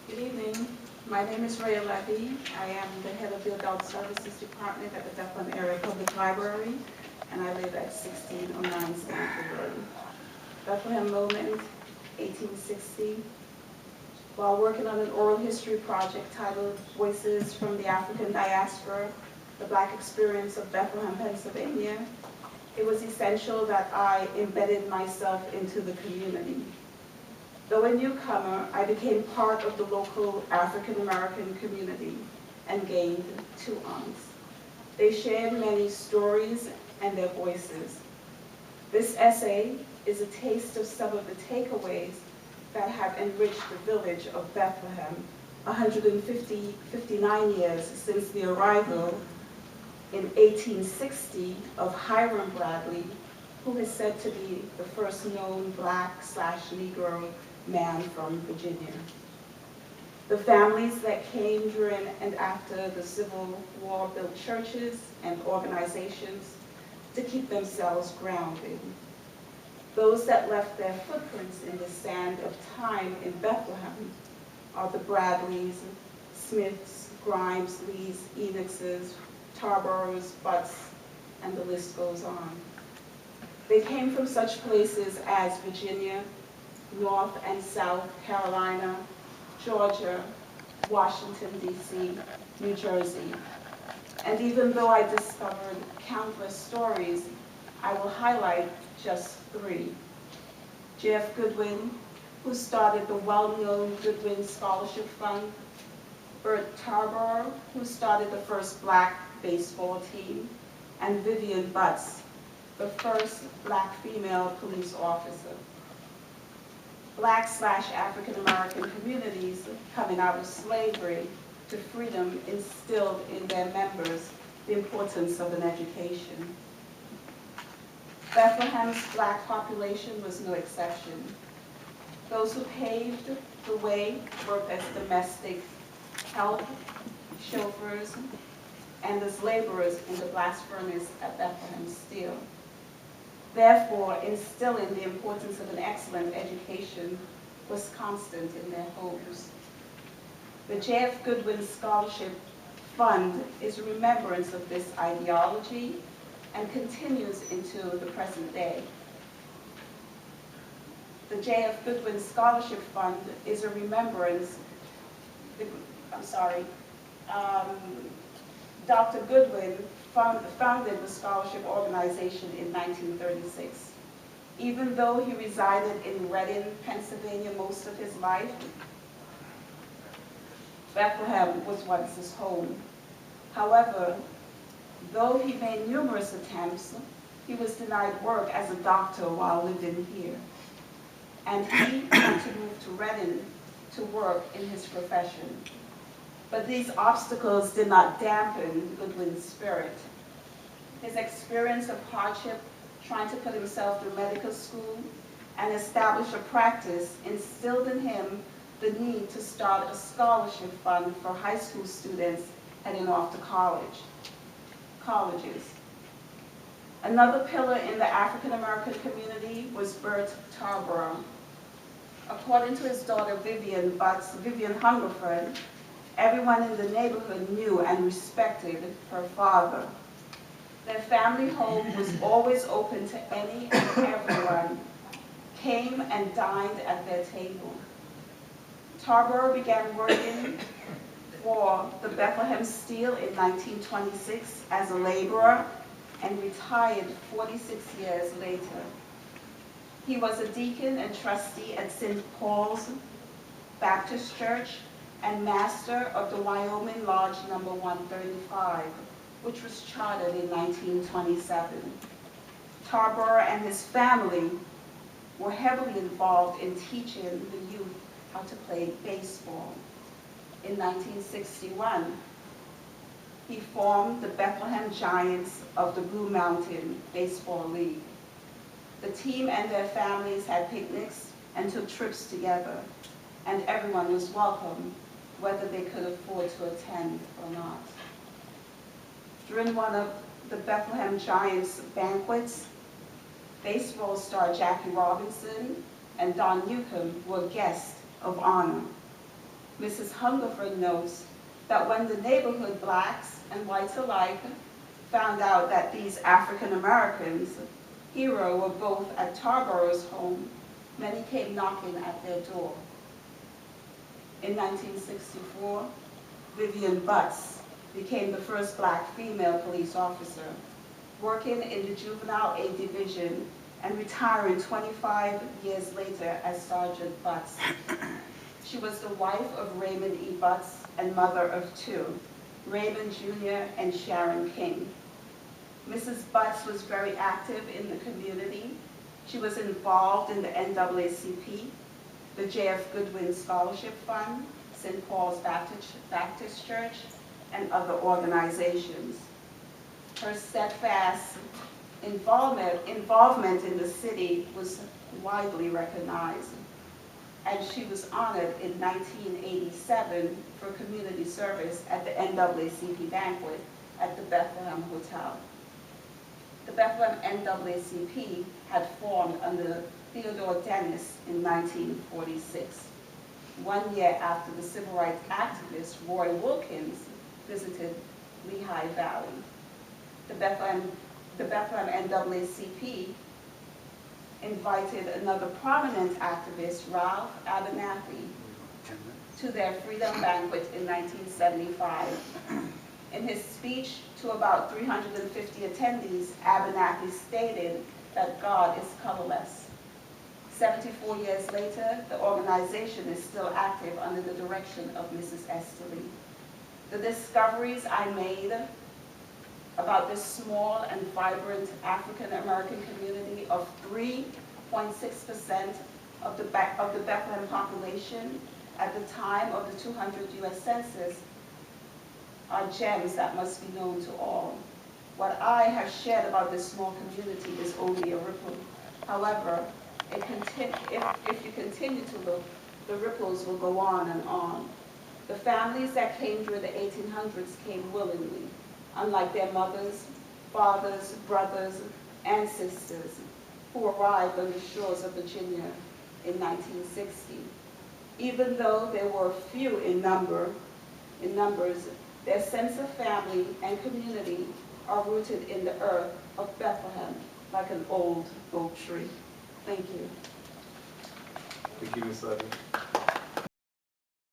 Good evening. My name is Rayah Levy. I am the head of the Adult Services Department at the Bethlehem Area Public Library, and I live at 1609 Stanford Road. Bethlehem Moment, 1860. While working on an oral history project titled Voices from the African Diaspora, the Black Experience of Bethlehem, Pennsylvania, it was essential that I embedded myself into the community. Though a newcomer, I became part of the local African-American community and gained two aunts. They shared many stories and their voices. This essay is a taste of some of the takeaways that have enriched the village of Bethlehem, 159 years since the arrival in 1860 of Hiram Bradley, who is said to be the first known Black/Negro man from Virginia. The families that came during and after the Civil War built churches and organizations to keep themselves grounded. Those that left their footprints in the sand of time in Bethlehem are the Bradleys, Smiths, Grimes, Lees, Enochses, Tarboroughs, Butts, and the list goes on. They came from such places as Virginia, North and South Carolina, Georgia, Washington, D.C., New Jersey. And even though I discovered countless stories, I will highlight just three. J.F. Goodwin, who started the well-known Goodwin Scholarship Fund, Bert Tarboro, who started the first Black baseball team, and Vivian Butts, the first Black female police officer. Black/African-American communities coming out of slavery to freedom instilled in their members the importance of an education. Bethlehem's Black population was no exception. Those who paved the way worked as domestic help, chauffeurs, and as laborers in the blast furnace at Bethlehem Steel. Therefore, instilling the importance of an excellent education was constant in their homes. The J.F. Goodwin Scholarship Fund is a remembrance of this ideology and continues into the present day. The J.F. Goodwin Scholarship Fund is a remembrance, Dr. Goodwin founded the scholarship organization in 1936. Even though he resided in Reading, Pennsylvania most of his life, Bethlehem was once his home. However, though he made numerous attempts, he was denied work as a doctor while living here. And he had to move to Reading to work in his profession. But these obstacles did not dampen Goodwin's spirit. His experience of hardship, trying to put himself through medical school and establish a practice, instilled in him the need to start a scholarship fund for high school students heading off to colleges. Another pillar in the African-American community was Bert Tarboro. According to his daughter Vivian Hungerford, everyone in the neighborhood knew and respected her father. Their family home was always open to any and everyone, came and dined at their table. Tarboro began working for the Bethlehem Steel in 1926 as a laborer and retired 46 years later. He was a deacon and trustee at St. Paul's Baptist Church and master of the Wyoming Lodge No. 135, which was chartered in 1927. Tarboro and his family were heavily involved in teaching the youth how to play baseball. In 1961, he formed the Bethlehem Giants of the Blue Mountain Baseball League. The team and their families had picnics and took trips together, and everyone was welcome, whether they could afford to attend or not. During one of the Bethlehem Giants banquets, baseball star Jackie Robinson and Don Newcomb were guests of honor. Mrs. Hungerford notes that when the neighborhood blacks and whites alike found out that these African Americans, hero, were both at Tarborough's home, many came knocking at their door. In 1964, Vivian Butts became the first black female police officer, working in the Juvenile A Division and retiring 25 years later as Sergeant Butts. She was the wife of Raymond E. Butts and mother of two, Raymond Jr. and Sharon King. Mrs. Butts was very active in the community. She was involved in the NAACP, the J.F. Goodwin Scholarship Fund, St. Paul's Baptist Church, and other organizations. Her steadfast involvement in the city was widely recognized, and she was honored in 1987 for community service at the NAACP banquet at the Bethlehem Hotel. The Bethlehem NAACP had formed under Theodore Dennis in 1946, 1 year after the civil rights activist Roy Wilkins visited Lehigh Valley. The Bethlehem NAACP invited another prominent activist, Ralph Abernathy, to their Freedom Banquet in 1975. In his speech to about 350 attendees, Abernathy stated that God is colorless. 74 years later, the organization is still active under the direction of Mrs. Esther Lee. The discoveries I made about this small and vibrant African American community of 3.6% of the Bethlehem population at the time of the 200 US Census are gems that must be known to all. What I have shared about this small community is only a ripple. However, if you continue to look, the ripples will go on and on. The families that came during the 1800s came willingly, unlike their mothers, fathers, brothers, and sisters who arrived on the shores of Virginia in 1960. Even though they were few in numbers, their sense of family and community are rooted in the earth of Bethlehem like an old oak tree. Thank you. Thank you, Ms. Levy.